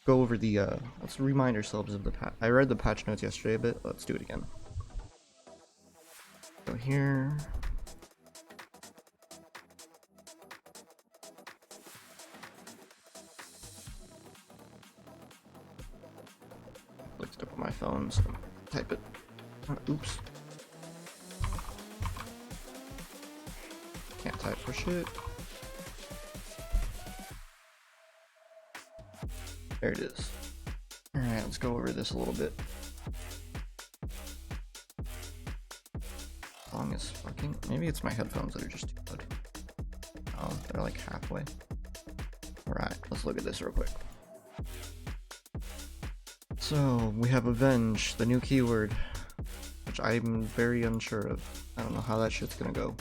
go over the, let's remind ourselves of the I read the patch notes yesterday a bit, let's do it again. Go here. Looked up on my phone, so type it. Oops. Can't type for shit. There it is. Alright, let's go over this a little bit. Long as fucking. Maybe it's my headphones that are just too loud. Oh, they're like halfway. Alright, let's look at this real quick. So, we have Avenge, the new keyword, which I'm very unsure of. I don't know how that shit's gonna go.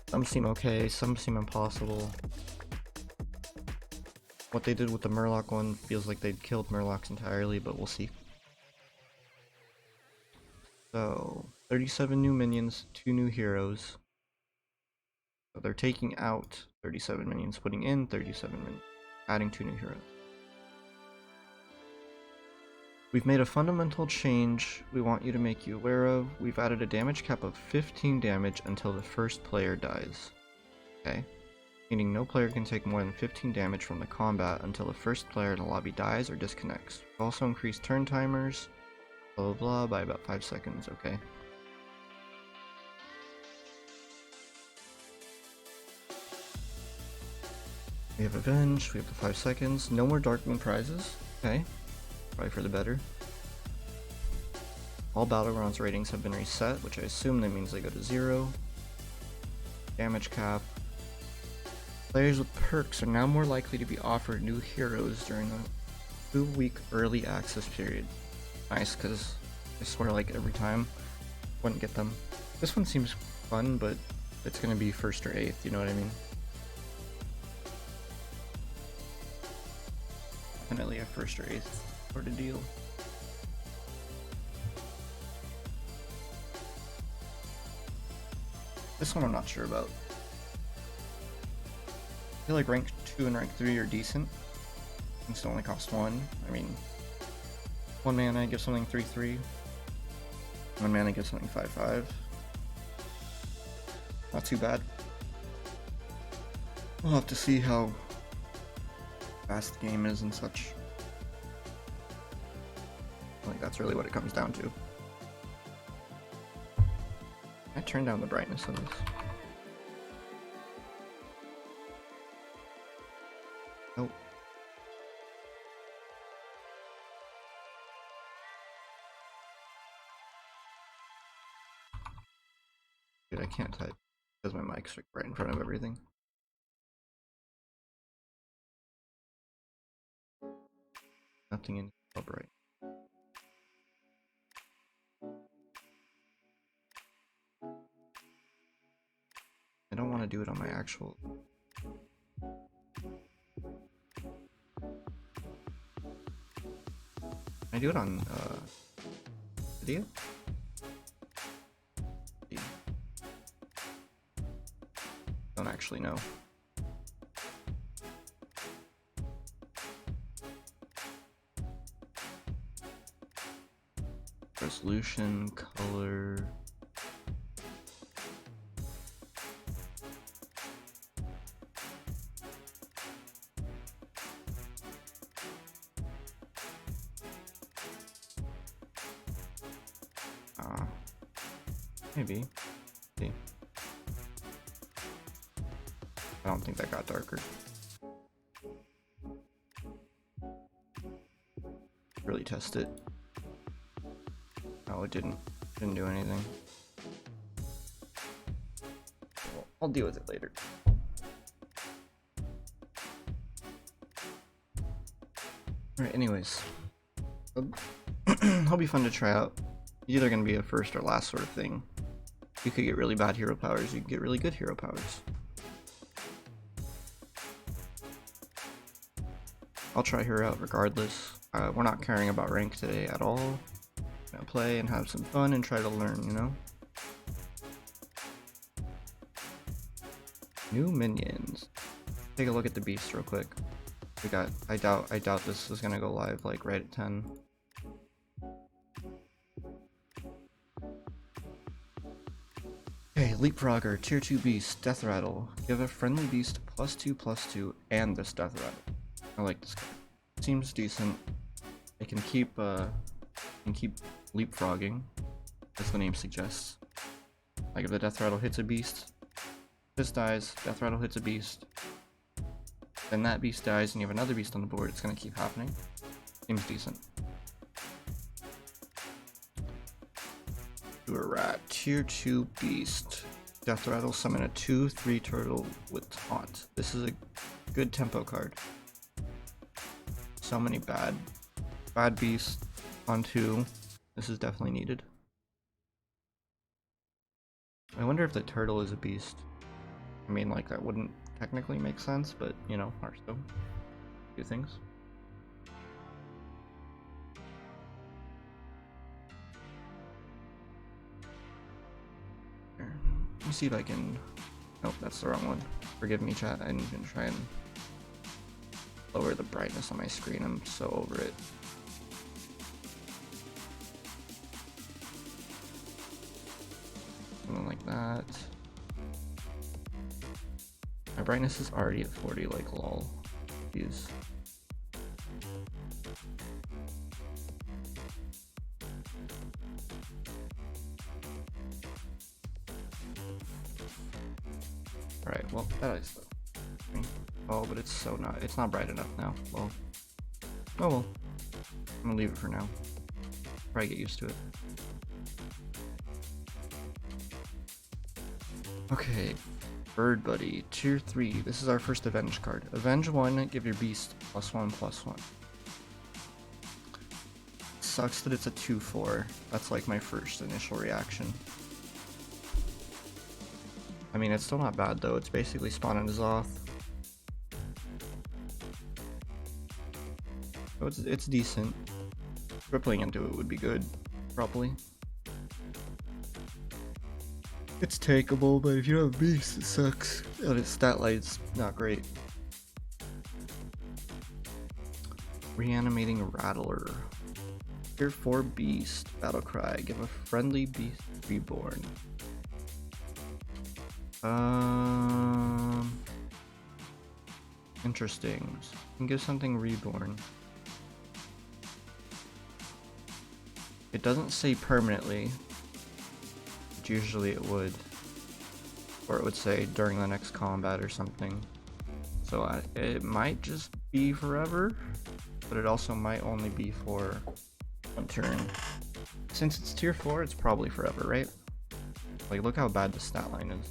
Some seem okay, some seem impossible. What they did with the Murloc one feels like they'd killed Murlocs entirely, but we'll see. So, 37 new minions, 2 new heroes. So they're taking out 37 minions, putting in 37 minions, adding 2 new heroes. We've made a fundamental change we want you to make you aware of. We've added a damage cap of 15 damage until the first player dies. Okay? Meaning no player can take more than 15 damage from the combat until the first player in the lobby dies or disconnects. We've also increased turn timers, blah blah blah, by about 5 seconds, okay? We have Avenge, we have the 5 seconds, no more Dark Moon prizes, okay? Probably for the better. All Battlegrounds ratings have been reset, which I assume that means they go to 0. Damage cap. Players with perks are now more likely to be offered new heroes during the 2-week early access period. Nice, because I swear like every time wouldn't get them. This one seems fun, but it's gonna be 1st or 8th, you know what I mean? Definitely a 1st or 8th sort of deal. This one I'm not sure about. I feel like rank 2 and rank 3 are decent. Things only cost 1. I mean, 1 mana gives something 3/3. 1 mana gives something 5/5. Not too bad. We'll have to see how fast the game is and such. I think that's really what it comes down to. I turned down the brightness of this. Nope. Dude, I can't type because my mic's like right in front of everything. Nothing in top right. I don't want to do it on my actual. Can I do it on video? Don't actually know. Resolution, color. Maybe. See. I don't think that got darker. Really test it. Oh, it didn't. Didn't do anything. Well, I'll deal with it later. Alright, anyways. It'll be fun to try out. It's either gonna be a first or last sort of thing. You could get really bad hero powers, you can get really good hero powers. I'll try her out regardless. We're not caring about rank today at all. We're gonna play and have some fun and try to learn, you know? New minions. Take a look at the beast real quick. I doubt this is gonna go live like right at 10. Okay, Leapfrogger, tier 2 beast, Death Rattle. Give a friendly beast +2/+2 and this Death Rattle. I like this guy. Seems decent. I can keep leapfrogging, as the name suggests. Like if the Death Rattle hits a beast, this dies, Death Rattle hits a beast, then that beast dies and you have another beast on the board, it's gonna keep happening. Seems decent. Do a rat, tier 2 beast. Death Rattle, summon a 2/3 turtle with taunt. This is a good tempo card. So many bad beasts on 2. This is definitely needed. I wonder if the turtle is a beast. I mean, like, that wouldn't technically make sense, but, you know, Hearthstone. Do things. Here. Let me see if I can... Nope, that's the wrong one. Forgive me, chat. I'm gonna try and lower the brightness on my screen. I'm so over it. Something like that. My brightness is already at 40, like lol. Jeez. Alright, well, that is though. Oh, but it's not bright enough now. Well. Oh well. I'm gonna leave it for now. Probably get used to it. Okay. Bird Buddy, tier 3. This is our first Avenge card. Avenge 1, give your beast +1/+1. Sucks that it's a 2/4. That's like my first initial reaction. I mean, it's still not bad though. It's basically spawning Zoth. So it's decent. Rippling into it would be good, probably. It's takeable, but if you don't have beast, it sucks. And its stat line's not great. Reanimating Rattler. Tier 4 beast, battle cry. Give a friendly beast reborn. Interesting. So you can give something reborn. It doesn't say permanently. But usually it would. Or it would say during the next combat or something. So it might just be forever. But it also might only be for one turn. Since it's tier 4, it's probably forever, right? Like, look how bad the stat line is.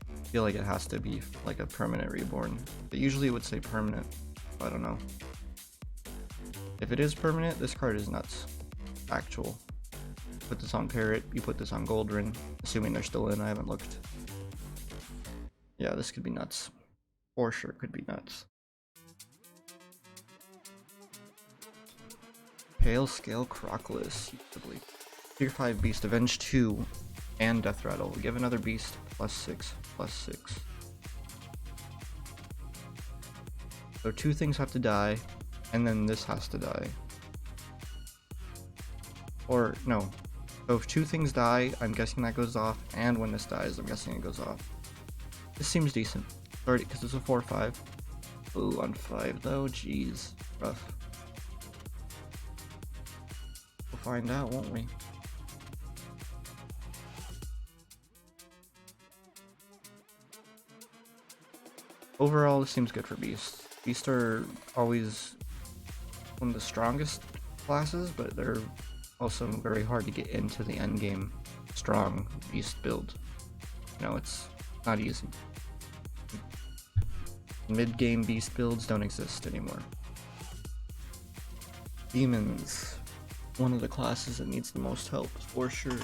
I feel like it has to be like a permanent reborn. But usually it would say permanent. I don't know. If it is permanent, this card is nuts. Actual. Put this on Parrot, you put this on Goldrin, assuming they're still in, I haven't looked. Yeah, this could be nuts. For sure could be nuts. Pale Scale Croclus, tier 5 beast, Avenge 2, and Death Rattle. Give another beast +6/+6. So 2 things have to die, and then this has to die. Or, no. So if 2 things die, I'm guessing that goes off, and when this dies, I'm guessing it goes off. This seems decent. Already, because it's a 4/5. Ooh, on 5 though, jeez. Rough. We'll find out, won't we? Overall, this seems good for Beasts. Beasts are always one of the strongest classes, but they're also very hard to get into the endgame strong Beast build. You know, it's not easy. Mid-game Beast builds don't exist anymore. Demons. One of the classes that needs the most help, for sure.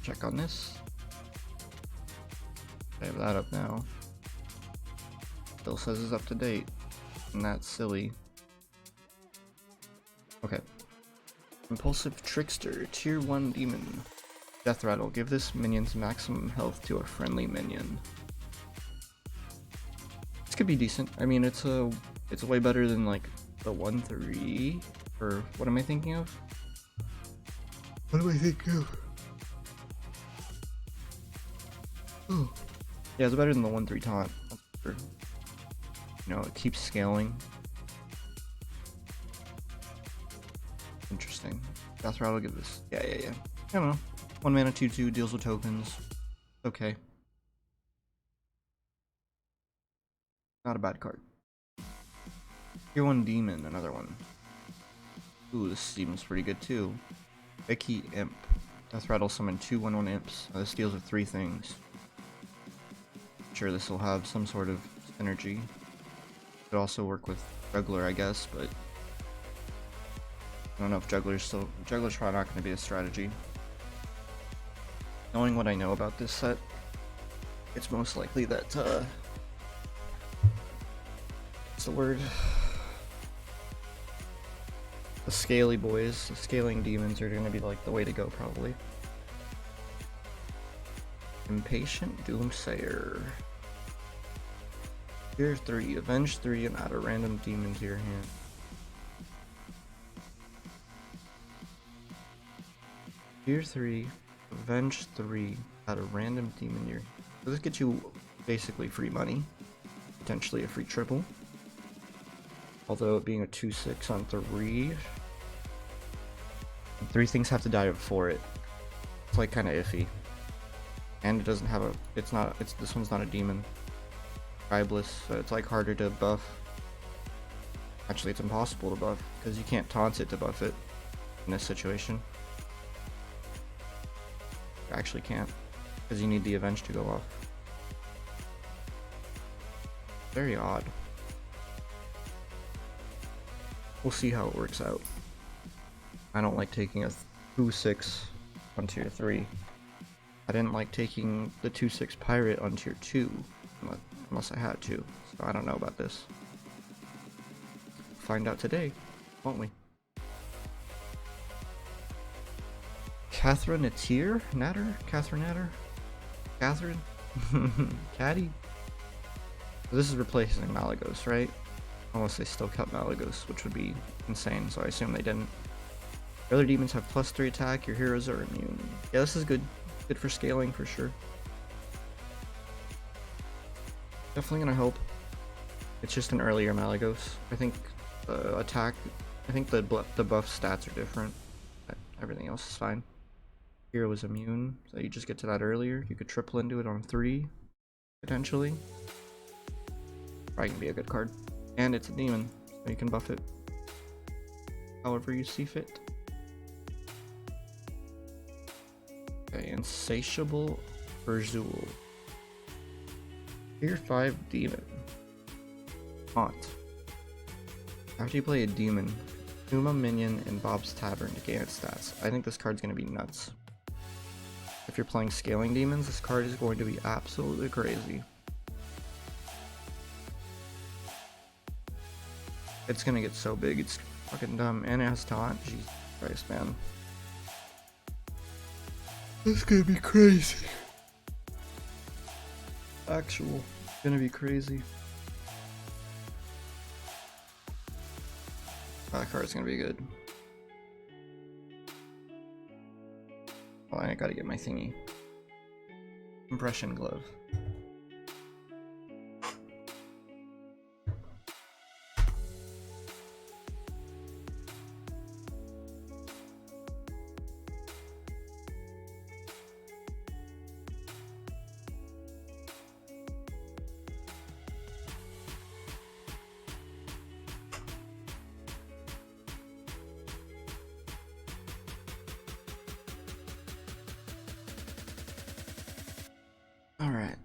Check on this. I have that up now. Still says it's up to date, and that's silly. Okay. Impulsive Trickster, tier 1 demon. Death Rattle. Give this minion's maximum health to a friendly minion. This could be decent. I mean, it's way better than like the 1-3, or what am I thinking of? What am I thinking of? Oh. Yeah, it's better than the 1-3 taunt. You know, it keeps scaling. Interesting. Death Rattle, give this. Yeah. I don't know. 1 mana 2/2 deals with tokens. Okay. Not a bad card. Tier 1 Demon, another one. Ooh, this seems pretty good too. Icky Imp. Death Rattle summon 2 1/1 imps. This deals with 3 things. I'm sure this will have some sort of synergy. Could also work with Juggler, I guess, but I don't know if Juggler's probably not going to be a strategy. Knowing what I know about this set, it's most likely that what's the word? The scaly boys, the scaling demons are going to be like the way to go probably. Impatient Doomsayer. Tier 3, avenge 3 and add a random demon to your hand. Tier 3, avenge 3, add a random demon to your hand. So this gets you basically free money, potentially a free triple. Although it being a 2/6 on 3, 3 things have to die before it. It's like kind of iffy. And it doesn't have a, this one's not a demon. Tribeless, so it's like harder to buff. Actually, it's impossible to buff, because you can't taunt it to buff it in this situation. You actually can't, because you need the avenge to go off. Very odd. We'll see how it works out. I don't like taking a 2/6 on tier 3. I didn't like taking the 2/6 pirate on tier 2, unless I had to, so I don't know about this. Find out today, won't we? Catherine Natter? Catherine Natter? Catherine? Caddy? This is replacing Malagos, right? Unless they still kept Malagos, which would be insane, so I assume they didn't. Your other demons have +3 attack, your heroes are immune. Yeah, this is good. Good for scaling for sure. Definitely gonna help. It's just an earlier Malagos. I think the attack, I think the buff stats are different. Everything else is fine. Hero is immune, so you just get to that earlier. You could triple into it on 3, potentially. Probably gonna be a good card. And it's a demon, so you can buff it however you see fit. Okay, Insatiable Verzul. Tier 5 Demon. Haunt. After you play a demon, consume a minion in Bob's Tavern to gain its stats. I think this card's going to be nuts. If you're playing scaling demons, this card is going to be absolutely crazy. It's gonna get so big, it's fucking dumb, and it has taunt. Jesus Christ, man. This gonna be crazy. Actual. Gonna be crazy. That card's gonna be good. Oh, I gotta get my thingy. Impression glove. Alright.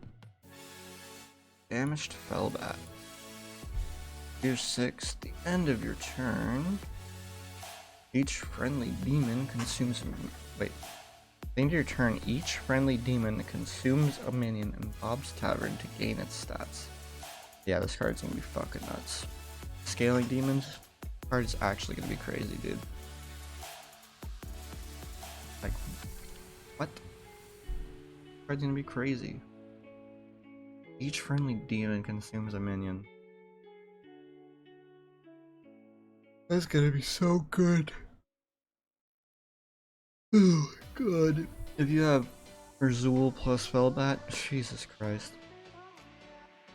Damaged Fellbat. Tier 6, the end of your turn. Each friendly demon consumes... Wait. At the end of your turn, each friendly demon consumes a minion in Bob's Tavern to gain its stats. Yeah, this card's gonna be fucking nuts. Scaling demons? This card is actually gonna be crazy, dude. Like, what? card's gonna be crazy. Each friendly demon consumes a minion. That's gonna be so good. Oh god. If you have Urzul plus Felbat, Jesus Christ.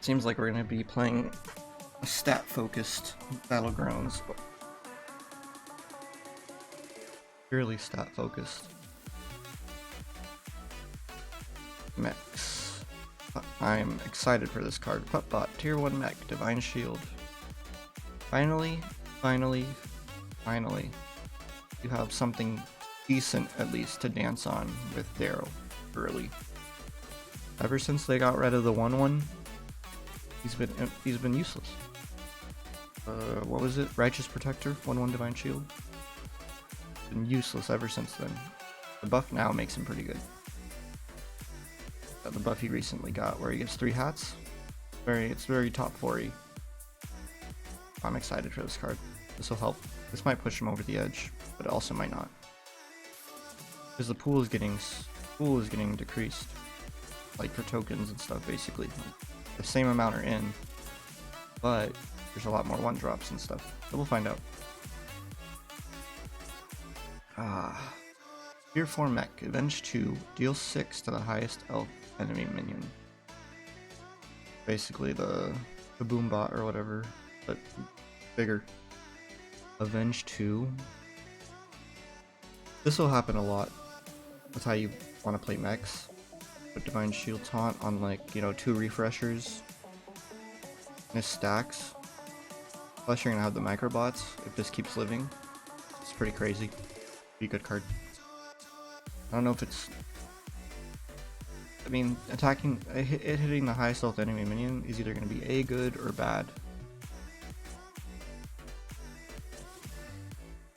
Seems like we're gonna be playing a stat-focused Battlegrounds. Purely stat-focused. Mechs. I'm excited for this card. Puttbot, Tier 1 Mech, Divine Shield. Finally, you have something decent at least to dance on with Darrow early. Ever since they got rid of the 1/1, he's been useless. What was it? Righteous Protector, 1/1 Divine Shield. Been useless ever since then. The buff now makes him pretty good. The buff he recently got, where he gets 3 hats, it's very top 4-y. I'm excited for this card. This will help. This might push him over the edge, but it also might not, because the pool is getting decreased, like for tokens and stuff. Basically, the same amount are in, but there's a lot more 1-drops and stuff. So we'll find out. Tier 4 Mech, Avenge 2, deal 6 to the highest elf enemy minion. Basically the boom bot or whatever, but bigger. Avenge 2. This will happen a lot. That's how you want to play mechs. Put Divine Shield Taunt on, like, you know, 2 refreshers. And it stacks. Plus you're gonna have the microbots if this keeps living. It's pretty crazy. Be a good card. I don't know if it's... I mean, hitting the highest health enemy minion is either going to be A, good, or bad.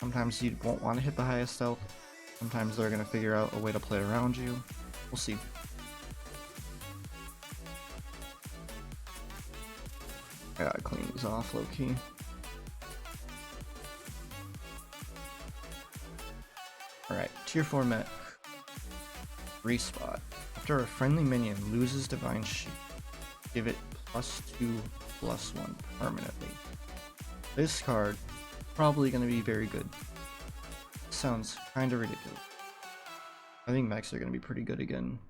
Sometimes you won't want to hit the highest health. Sometimes they're going to figure out a way to play around you. We'll see. I gotta clean these off low-key. Alright, Tier 4 Mech. Respot. After a friendly minion loses Divine Shield, give it +2/+1 permanently. This card probably going to be very good. Sounds kind of ridiculous. I think mechs are going to be pretty good again.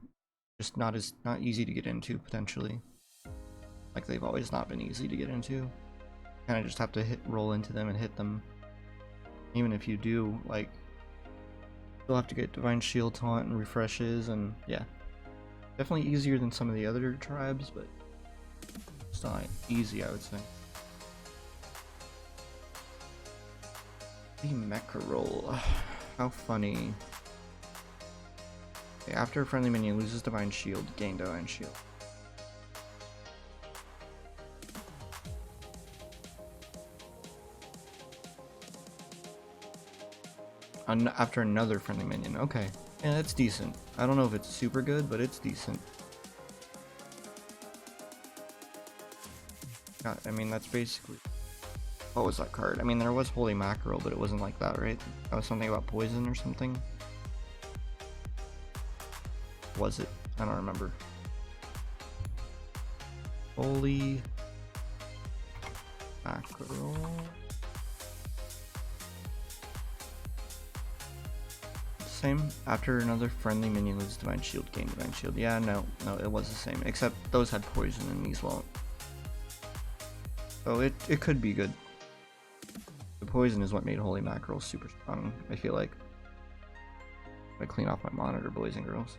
Just not easy to get into potentially. Like they've always not been easy to get into. Kind of just have to roll into them and hit them. Even if you do, like, you'll have to get Divine Shield Taunt and refreshes, and yeah. Definitely easier than some of the other tribes, but it's not easy, I would say. The Mecha Roll. How funny. Okay, after a friendly minion loses Divine Shield, gain Divine Shield. After another friendly minion, okay. Yeah, that's decent. I don't know if it's super good, but it's decent. God, I mean, that's basically... What was that card? I mean, there was Holy Mackerel, but it wasn't like that, right? That was something about poison or something? Was it? I don't remember. Holy Mackerel... Same. After another friendly minion loses Divine Shield, gain Divine Shield. Yeah, no, it was the same. Except those had poison and these won't. So it could be good. The poison is what made Holy Mackerel super strong, I feel like. I clean off my monitor, boys and girls.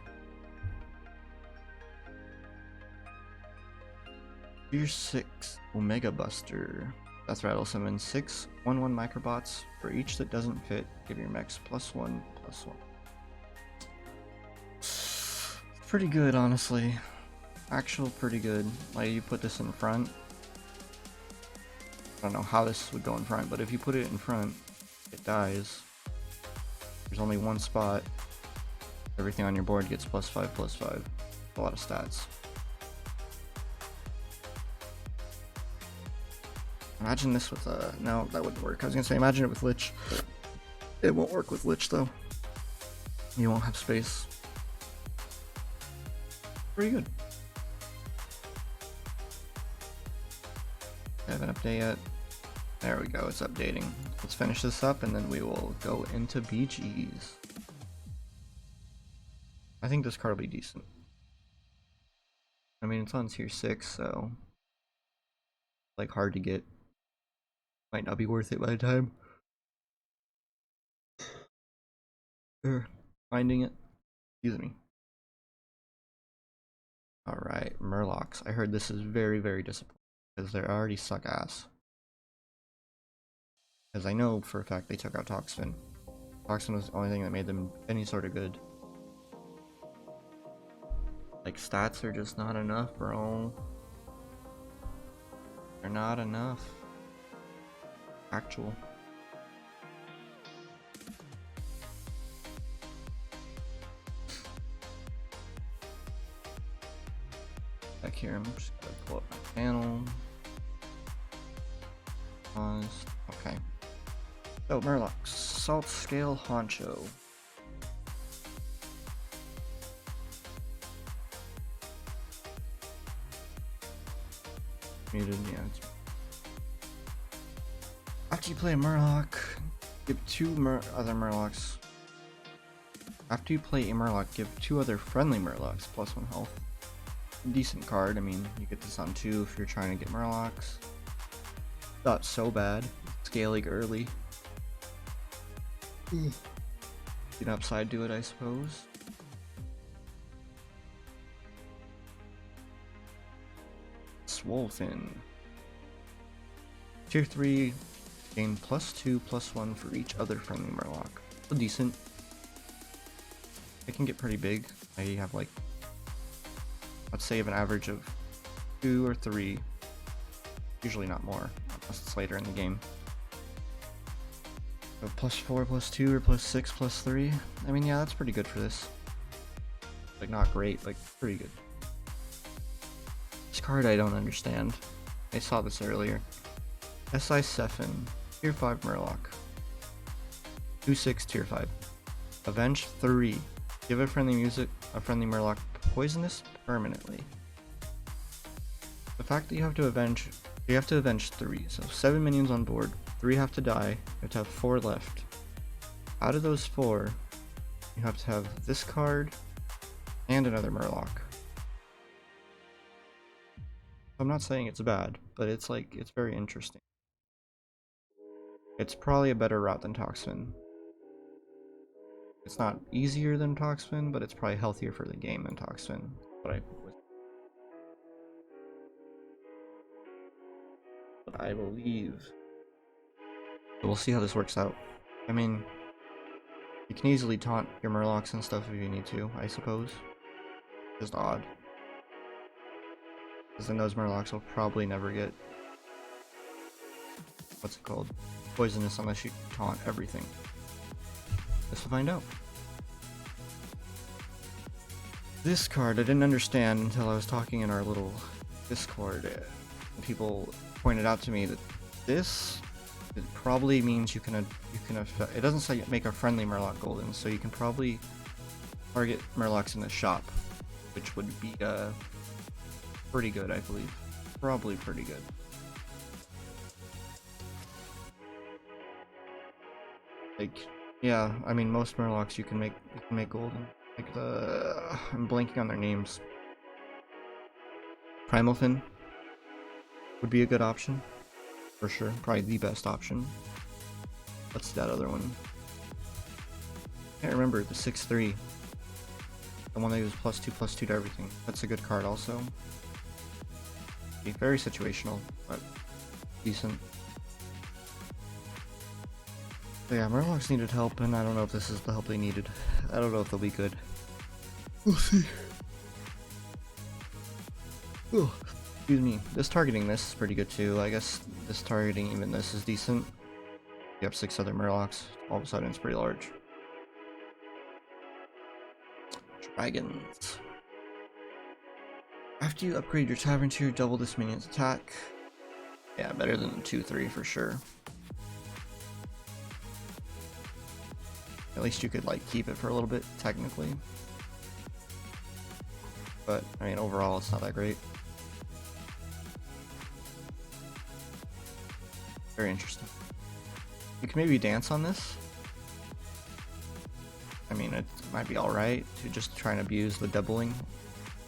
Tier 6 Omega Buster. That's Rattle Summon 6 1/1 microbots. For each that doesn't fit, give your mechs +1/+1. Pretty good, honestly. Actual pretty good. Like, you put this in front. I don't know how this would go in front, but if you put it in front, it dies. There's only one spot. Everything on your board gets +5/+5. A lot of stats. Imagine this with no, that wouldn't work. I was gonna say imagine it with Lich. It won't work with Lich though. You won't have space. Pretty good. I haven't updated yet. There we go, it's updating. Let's finish this up and then we will go into BGs. I think this card will be decent. I mean, it's on tier 6, so like hard to get. Might not be worth it by the time finding it. Excuse me. Alright, Murlocs. I heard this is very, very disappointing because they already suck ass. Because I know for a fact they took out Toxfin. Toxfin was the only thing that made them any sort of good. Like, stats are just not enough, bro. They're not enough. Actual. Back here, I'm just gonna pull up my panel. Pause. Okay. So, Murlocs. Salt Scale Honcho. Muted, yeah. After you play a Murloc, give two other Murlocs. After you play a Murloc, give two other friendly Murlocs +1 health. Decent card. I mean, you get this on 2 if you're trying to get Murlocs. Not so bad. Scaling early. Get upside to it, I suppose. Swolefin. Tier 3, gain +2/+1 for each other friendly Murloc. So decent. It can get pretty big. I have like, let's say, an average of 2 or 3. Usually not more, unless it's later in the game. So +4, +2, or +6, +3. I mean, yeah, that's pretty good for this. Like, not great, like, pretty good. This card I don't understand. I saw this earlier. SI Sephin, tier 5 Murloc. 2/6 tier 5. Avenge 3. Give a friendly Murloc poisonous permanently. The fact that you have to avenge 3. So 7 minions on board, 3 have to die, you have to have 4 left. Out of those 4, you have to have this card and another Murloc. I'm not saying it's bad, but it's like, it's very interesting. It's probably a better route than Toxfin. It's not easier than Toxfin, but it's probably healthier for the game than Toxfin. But I believe. So we'll see how this works out. I mean, you can easily taunt your Murlocs and stuff if you need to, I suppose. Just odd. Because then those Murlocs will probably never get, what's it called? Poisonous unless you taunt everything. Guess we'll find out. This card I didn't understand until I was talking in our little Discord. People pointed out to me that this, it probably means you can it doesn't say make a friendly Murloc golden, so you can probably target Murlocs in the shop, which would be pretty good, I believe. Probably pretty good. Like, yeah, I mean, most Murlocs you can make golden. Like I'm blanking on their names. Primalfin would be a good option, for sure. Probably the best option. What's that other one? Can't remember, the 6/3. The one that was +2/+2 to everything. That's a good card also. Very situational, but decent. But yeah, Murlocs needed help, and I don't know if this is the help they needed. I don't know if they'll be good. We'll see. Oh, excuse me. This targeting this is pretty good too. I guess this targeting even this is decent. You have 6 other Murlocs. All of a sudden it's pretty large. Dragons. After you upgrade your Tavern tier, double this minion's attack. Yeah, better than the 2/3 for sure. At least you could like keep it for a little bit, technically. but I mean overall it's not that great. Very interesting. You can maybe dance on this. I mean, it might be alright to just try and abuse the doubling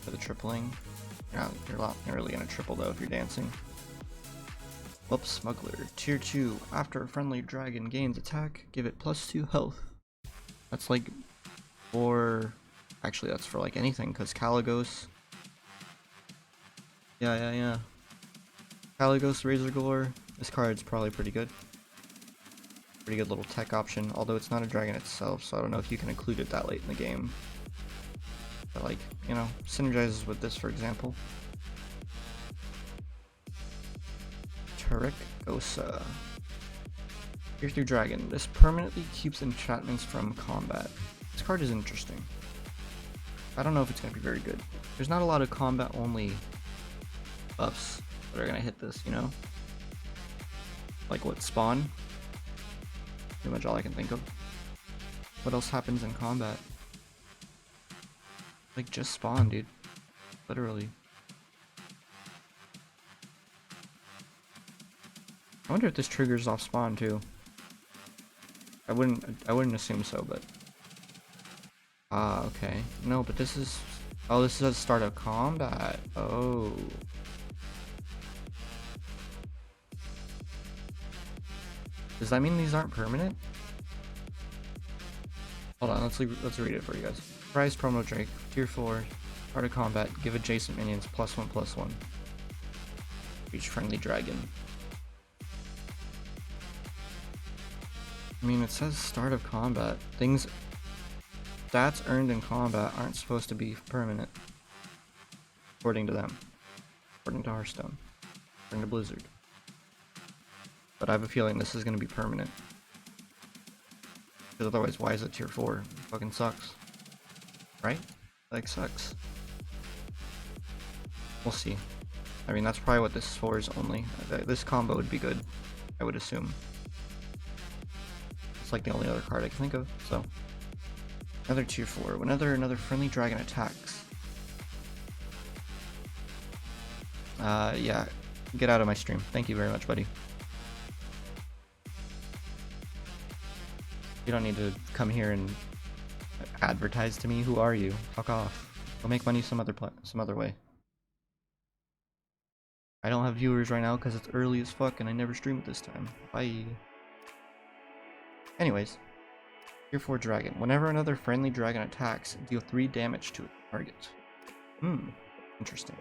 for the tripling. You're not really gonna triple though if you're dancing. Whoops, Smuggler. Tier 2. After a friendly dragon gains attack, give it +2 health. That's like for... Actually, that's for like anything, because Caligos... Yeah. Caligos, Razor Gore. This card's probably pretty good. Pretty good little tech option, although it's not a dragon itself, so I don't know if you can include it that late in the game. But like, you know, synergizes with this, for example. Turek Gosa. Tier 3 Dragon. This permanently keeps enchantments from combat. This card is interesting. I don't know if it's going to be very good. There's not a lot of combat only buffs that are going to hit this, you know? Like what, Spawn? Pretty much all I can think of. What else happens in combat? Like just Spawn, dude. Literally. I wonder if this triggers off Spawn too. I wouldn't assume so, but okay. No, but this is this is at the start of combat. Oh. Does that mean these aren't permanent? Hold on, let's read it for you guys. Prize promo Drake, tier 4, start of combat, give adjacent minions +1/+1. Each friendly dragon. I mean, it says start of combat. Stats earned in combat aren't supposed to be permanent. According to them. According to Hearthstone. According to Blizzard. But I have a feeling this is going to be permanent. Because otherwise, why is it tier 4? It fucking sucks. Right? Like, sucks. We'll see. I mean, that's probably what this is for is only. This combo would be good, I would assume. It's like the only other card I can think of, so. Another tier 4. Whenever another friendly dragon attacks. Yeah. Get out of my stream. Thank you very much, buddy. You don't need to come here and advertise to me. Who are you? Fuck off. I'll make money some other way. I don't have viewers right now because it's early as fuck and I never stream at this time. Bye. Anyways. Tier 4 Dragon. Whenever another friendly dragon attacks, deal 3 damage to a target. Interesting.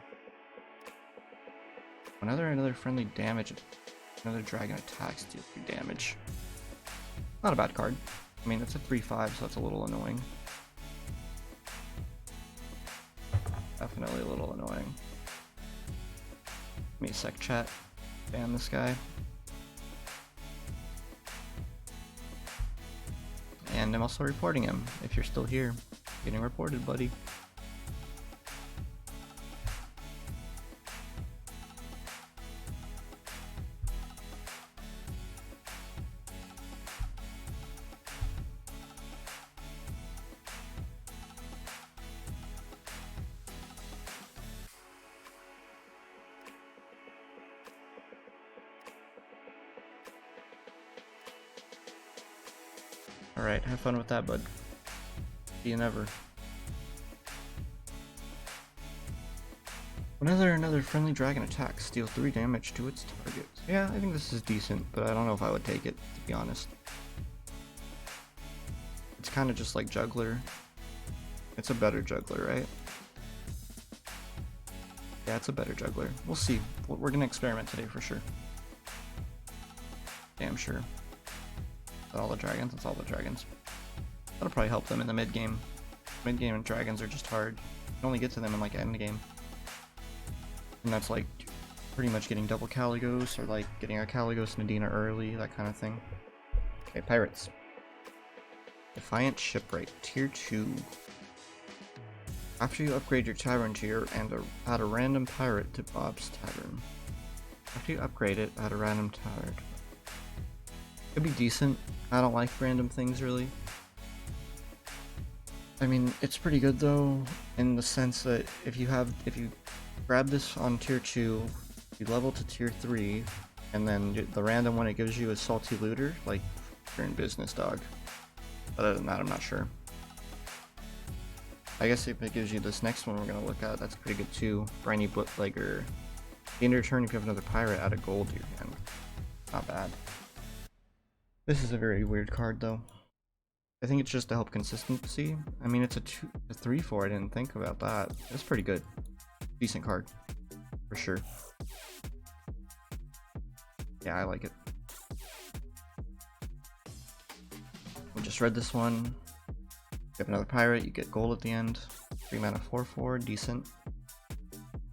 Whenever another friendly another dragon attacks, deal 3 damage. Not a bad card. I mean, it's a 3/5, so that's a little annoying. Definitely a little annoying. Give me a sec, chat. Ban this guy. And I'm also reporting him. If you're still here, getting reported, buddy. Alright, have fun with that, bud. See you never. Whenever another friendly dragon attacks, deal 3 damage to its target. Yeah, I think this is decent, but I don't know if I would take it, to be honest. It's kind of just like Juggler. It's a better Juggler, right? Yeah, it's a better Juggler. We'll see. We're gonna experiment today for sure. Damn sure. All the dragons, that's all the dragons. That'll probably help them in the mid game. Mid game and dragons are just hard. You can only get to them in like end game. And that's like pretty much getting double Caligos or like getting a Caligos Nadina early, that kind of thing. Okay, pirates. Defiant Shipwright, tier 2. After you upgrade your tavern tier and add a random pirate to Bob's Tavern. After you upgrade it, add a random tavern. Could be decent. I don't like random things really. I mean, it's pretty good though, in the sense that if you grab this on tier 2, you level to tier 3, and then the random one it gives you is Salty Looter, like, you're in business, dog. Other than that, I'm not sure. I guess if it gives you this next one we're gonna look at, that's pretty good too. Briny Bootlegger. The end of your turn, if you have another pirate, add a gold to your hand. Not bad. This is a very weird card though. I think it's just to help consistency. I mean, it's a 3/4. I didn't think about that. It's pretty good. Decent card, for sure. Yeah, I like it. We just read this one. You have another pirate, you get gold at the end. 3 mana 4/4, decent.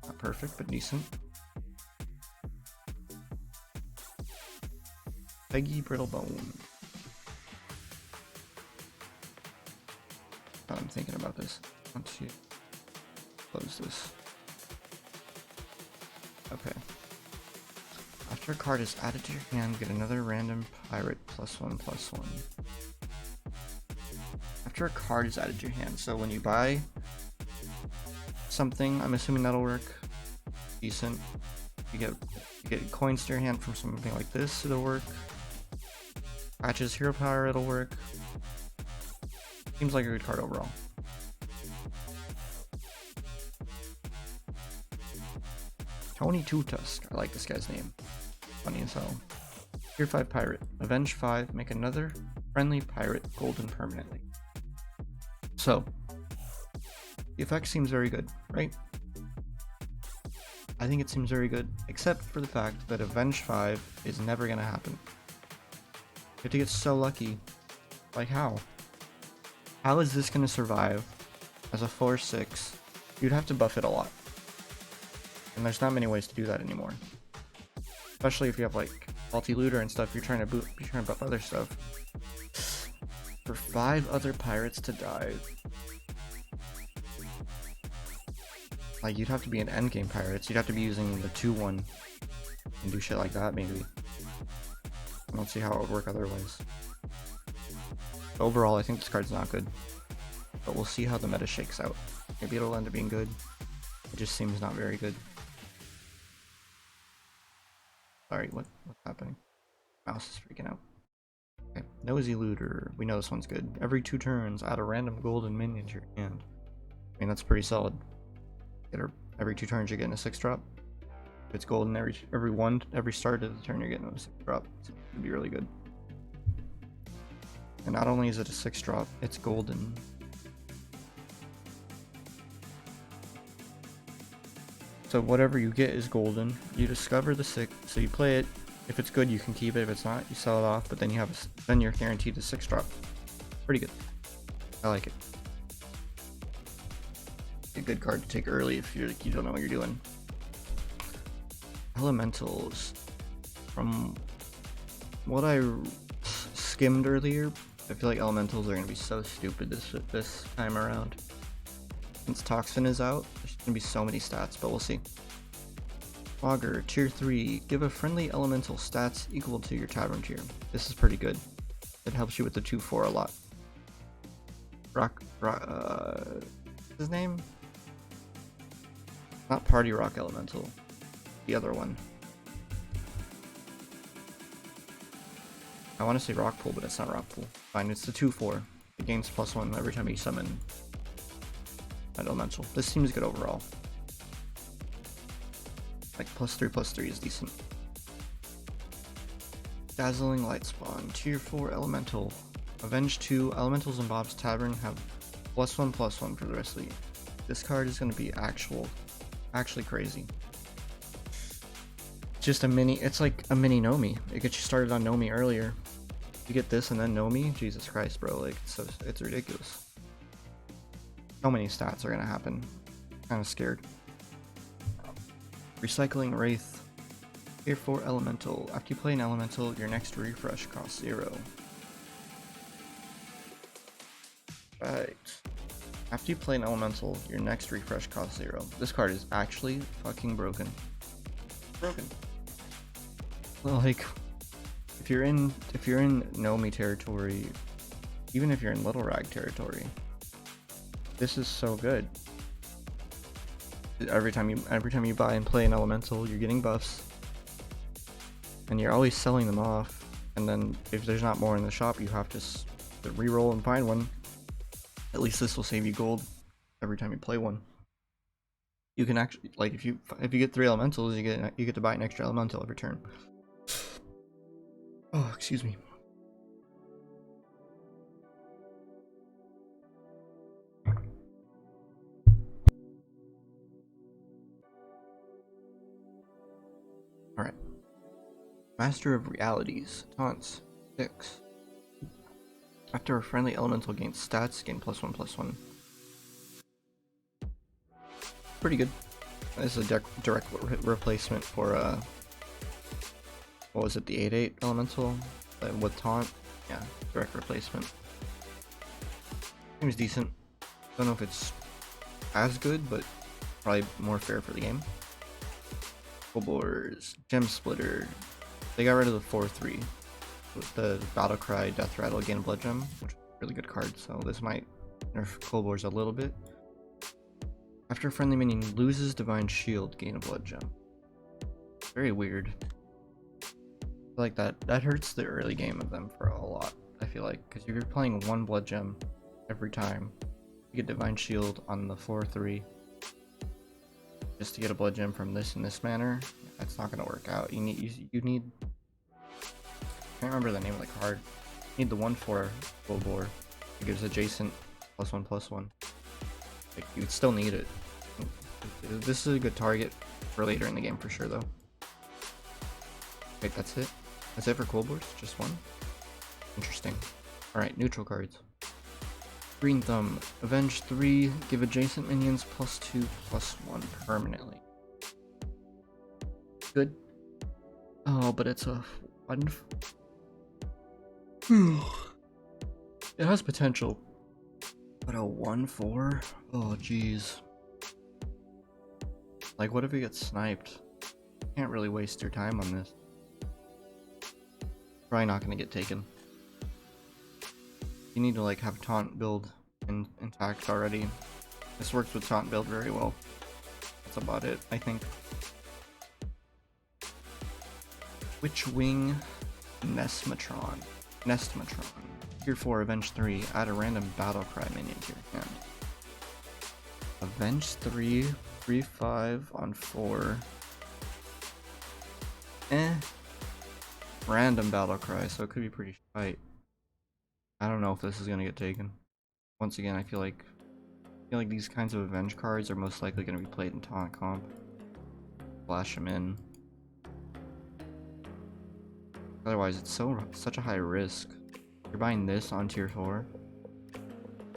Not perfect, but decent. Peggy Brittlebone. I'm thinking about this. I want to close this. Okay. After a card is added to your hand, get another random pirate +1/+1. After a card is added to your hand, so when you buy something, I'm assuming that'll work. Decent. You get coins to your hand from something like this, it'll work. Patches hero power, it'll work. Seems like a good card overall. Tony Two Tusk. I like this guy's name. Funny as hell. Tier 5 pirate. Avenge 5. Make another friendly pirate golden permanently. So, the effect seems very good, right? I think it seems very good, except for the fact that Avenge 5 is never gonna happen. You have to get so lucky. Like how? How is this gonna survive as a 4/6? You'd have to buff it a lot. And there's not many ways to do that anymore. Especially if you have like multi-looter and stuff, you're trying to buff other stuff. For 5 other pirates to die. Like, you'd have to be an endgame pirates, you'd have to be using the 2/1 and do shit like that maybe. I don't see how it would work otherwise. Overall, I think this card's not good. But we'll see how the meta shakes out. Maybe it'll end up being good. It just seems not very good. Sorry, what's happening? Mouse is freaking out. Okay, Nosy Looter. We know this one's good. Every 2 turns, add a random golden minion to your hand. I mean, that's pretty solid. Every 2 turns you're getting a 6-drop. If it's golden every start of the turn you're getting a 6-drop. So it'd be really good. And not only is it a 6-drop, it's golden. So whatever you get is golden. You discover the 6, so you play it. If it's good, you can keep it. If it's not, you sell it off. But then then you're guaranteed a 6-drop. Pretty good. I like it. A good card to take early if you don't know what you're doing. Elementals. From what I skimmed earlier, I feel like elementals are gonna be so stupid this time around. Since Toxin is out, there's gonna be so many stats, but we'll see. Augur, tier 3. Give a friendly elemental stats equal to your tavern tier. This is pretty good. It helps you with the 2/4 a lot. What's his name? Not Party Rock Elemental. The other one. I want to say Rock Pool, but it's not Rock Pool. Fine, it's the 2/4. It gains +1 every time you summon an elemental. This seems good overall. Like +3/+3 is decent. Dazzling Light Spawn, tier 4 elemental. Avenge 2. Elementals in Bob's Tavern have +1/+1 for the rest of the year. This card is going to be actually crazy. Just it's like a mini Nomi. It gets you started on Nomi earlier. You get this and then Nomi, Jesus Christ, bro, like, it's ridiculous. So many stats are gonna happen. Kind of scared. Recycling Wraith. Tier 4 elemental. After you play an elemental, your next refresh costs 0. Right. After you play an elemental, your next refresh costs 0. This card is actually fucking broken. Well, like, if you're in Nomi territory, even if you're in Little Rag territory, This is so good. Every time you buy and play an elemental, you're getting buffs. And you're always selling them off. And then if there's not more in the shop, you have to reroll and find one. At least this will save you gold every time you play one. You can actually, like, if you get 3 elementals, you get to buy an extra elemental every turn. Oh, excuse me. Alright. Master of Realities. Taunts. 6. After a friendly elemental gains stats, gain +1/+1. Pretty good. This is a direct replacement for, what was it, the 8/8 elemental? With taunt? Yeah, direct replacement. Seems decent. Don't know if it's as good, but probably more fair for the game. Kobolds, Gem Splitter. They got rid of the 4/3 with the Battle Cry, Death Rattle, gain Blood Gem, which is a really good card. So this might nerf Kobolds a little bit. After a friendly minion loses Divine Shield, gain a Blood Gem. Very weird. I feel like that hurts the early game of them for a lot. I feel like, because if you're playing 1 Blood Gem every time, you get Divine Shield on the 4/3. Just to get a Blood Gem from this in this manner, that's not gonna work out. You need. I can't remember the name of the card. You need the 1/4 Kobold. It gives adjacent +1/+1. Like, you would still need it. This is a good target for later in the game for sure, though. Wait, that's it? That's it for Kobolds? Just 1? Interesting. Alright, neutral cards. Green Thumb. Avenge 3. Give adjacent minions +2/+1 permanently. Good. Oh, but it's a 1. It has potential. But a 1/4? Oh, jeez. Like, what if it gets sniped? Can't really waste your time on this. Probably not gonna get taken. You need to, like, have taunt build intact already. This works with taunt build very well. That's about it, I think. Witchwing Nestmatron. Tier 4, Avenge 3. Add a random battle cry minion to your hand. Avenge 3, 3/5 on 4. Random battle cry, so it could be pretty tight. I don't know if this is gonna get taken. Once again, I feel like these kinds of Avenge cards are most likely gonna be played in taunt comp. Flash them in. Otherwise, it's such a high risk. You're buying this on tier 4.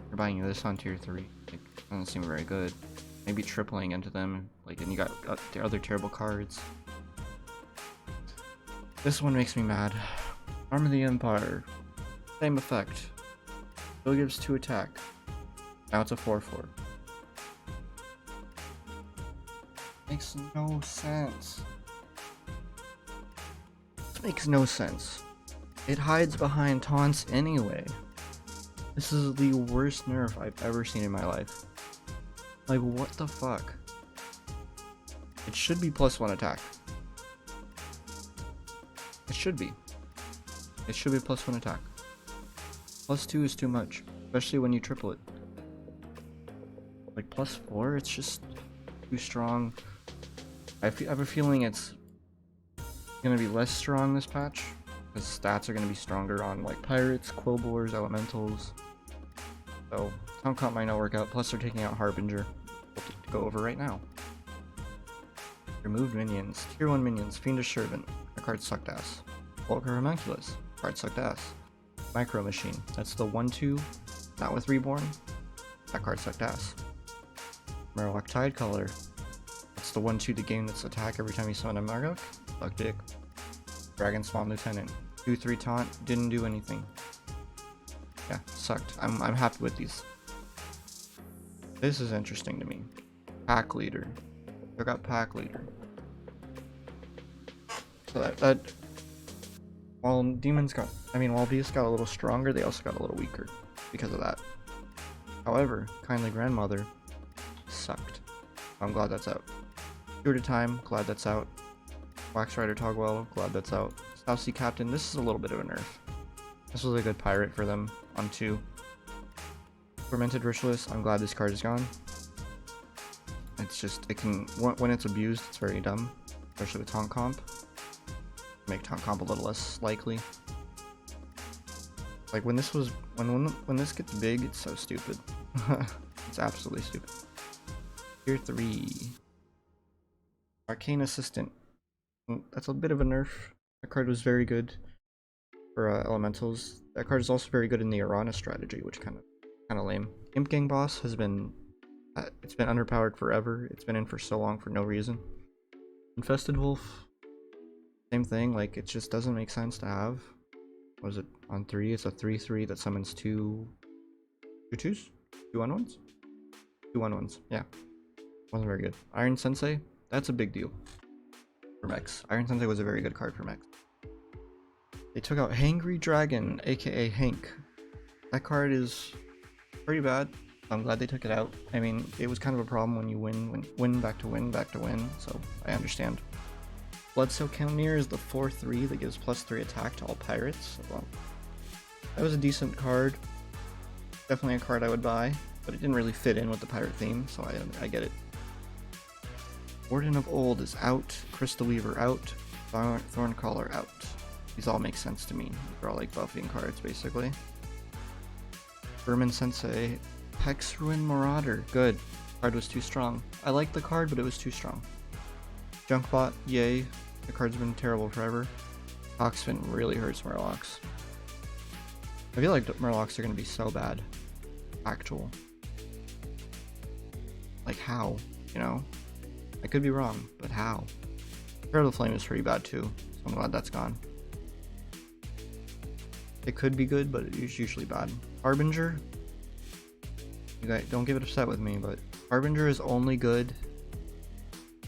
You're buying this on tier 3. Like, doesn't seem very good. Maybe tripling into them, like, and you got the other terrible cards. This one makes me mad. Arm of the Empire. Same effect. Still gives 2 attack. Now it's a 4/4. Makes no sense. This makes no sense. It hides behind taunts anyway. This is the worst nerf I've ever seen in my life. Like, what the fuck? It should be +1 attack. It should be. It should be +1 attack. +2 is too much, especially when you triple it. Like, +4, it's just too strong. I have a feeling it's gonna be less strong this patch, because stats are gonna be stronger on, like, pirates, Quillboars, elementals. So some comp might not work out. Plus they're taking out Harbinger. To go over right now. Removed minions. Tier 1 minions. Fiendish Servant. That card sucked ass. Vulgar Homunculus. Card sucked ass. Micro Machine. That's the 1/2. Not with Reborn. That card sucked ass. Murloc Tidecaller. That's the 1/2 to gain its attack every time you summon a Murloc. Fuck dick. Dragon Spawn Lieutenant. 2/3 taunt. Didn't do anything. Yeah, sucked. I'm happy with these. This is interesting to me. Pack Leader. I got Pack Leader. So that while Beast got a little stronger, they also got a little weaker because of that. However, Kindly Grandmother sucked. I'm glad that's out. Steward of Time, glad that's out. Wax Rider Togwell, glad that's out. South Sea Captain, this is a little bit of a nerf. This was a good pirate for them on 2. Fermented Ritualist, I'm glad this card is gone. It's just, it can, when it's abused, it's very dumb. Especially with Taunt Comp. Make Taunt Comp a little less likely. Like when this was, when this gets big, it's so stupid. It's absolutely stupid. Tier 3. Arcane Assistant. That's a bit of a nerf. That card was very good for elementals. That card is also very good in the Arana strategy, which kind of lame. Imp Gang Boss has been, it's been underpowered forever. It's been in for so long for no reason. Infested Wolf, same thing. Like it just doesn't make sense to have. What is it on 3? It's a 3/3 that summons 2 2/2s, 2 1/1s, 2 1/1s. Yeah, wasn't very good. Iron Sensei, that's a big deal for mechs. Iron Sensei was a very good card for mechs. They took out Hangry Dragon, aka Hank. That card is pretty bad. I'm glad they took it out. I mean, it was kind of a problem when you win back to win, so I understand. Bloodsoak Cannoneer is the 4/3 that gives +3 attack to all pirates. Well, that was a decent card. Definitely a card I would buy, but it didn't really fit in with the pirate theme, so I get it. Warden of Old is out. Crystal Weaver out. Thorncaller out. These all make sense to me. They're all like buffing cards, basically. Vermin Sensei. Hex Ruin Marauder. Good. Card was too strong. I liked the card, but it was too strong. Junkbot. Yay. The card's been terrible forever. Toxfin really hurts Murlocs. I feel like Murlocs are going to be so bad. Actual. Like how? You know? I could be wrong, but how? Prayer of the Flame is pretty bad too, so I'm glad that's gone. It could be good, but it's usually bad. Harbinger. You guys don't get upset with me, but Harbinger is only good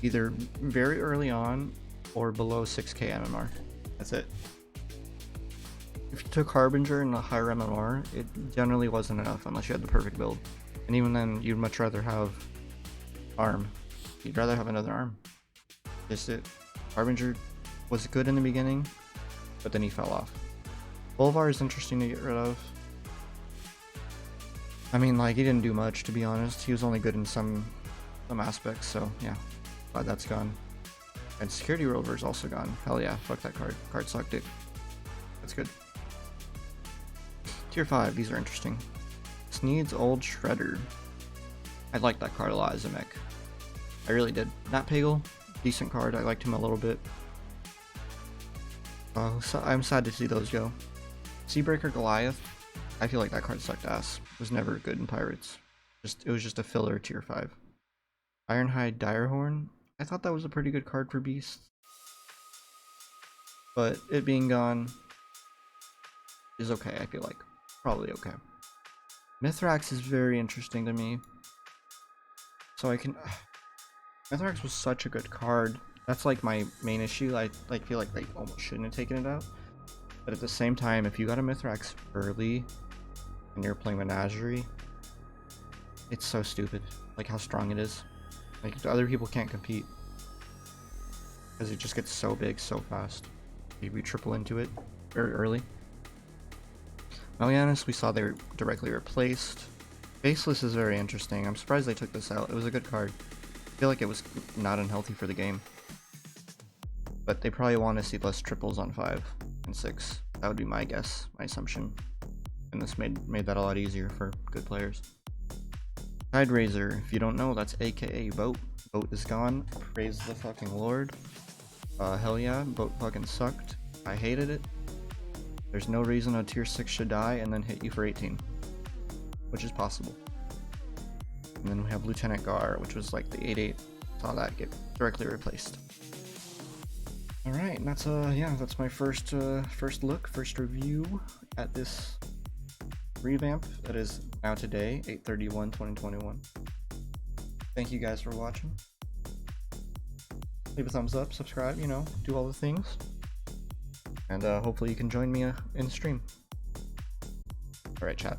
either very early on or below 6k MMR. That's it. If you took Harbinger in a higher MMR, it generally wasn't enough unless you had the perfect build. And even then, you'd much rather have Arm. You'd rather have another Arm. Just it. Harbinger was good in the beginning, but then he fell off. Bolvar is interesting to get rid of. I mean, like, he didn't do much, to be honest. He was only good in some aspects, so yeah. Glad that's gone. And Security Rover is also gone. Hell yeah, fuck that card. Card sucked it. That's good. Tier 5, these are interesting. Sneed's Old Shredder. I liked that card a lot as a mech. I really did. Nat Pagel, decent card. I liked him a little bit. So I'm sad to see those go. Seabreaker Goliath. I feel like that card sucked ass. It was never good in Pirates. It was just a filler tier 5. Ironhide Direhorn. I thought that was a pretty good card for Beasts. But it being gone is okay, I feel like. Probably okay. Mithrax is very interesting to me. So I can... Mithrax was such a good card. That's like my main issue. I feel like they almost shouldn't have taken it out. But at the same time, if you got a Mithrax early and you're playing Menagerie, it's so stupid. Like how strong it is. Like other people can't compete. Because it just gets so big so fast. We triple into it very early. Melianus, we saw they were directly replaced. Faceless is very interesting. I'm surprised they took this out. It was a good card. I feel like it was not unhealthy for the game. But they probably want to see less triples on 5 and 6. That would be my guess, my assumption. And this made that a lot easier for good players. Tide Razor, if you don't know, that's aka Boat. Boat is gone. Praise the fucking Lord. Hell yeah, Boat fucking sucked. I hated it. There's no reason a tier 6 should die and then hit you for 18. Which is possible. And then we have Lieutenant Gar, which was like the 8/8. Saw that get directly replaced. Alright, and that's yeah, that's my first review at this revamp that is now today, 8/31/2021. Thank you guys for watching. Leave a thumbs up, subscribe, you know, do all the things. And hopefully you can join me in the stream. Alright, chat.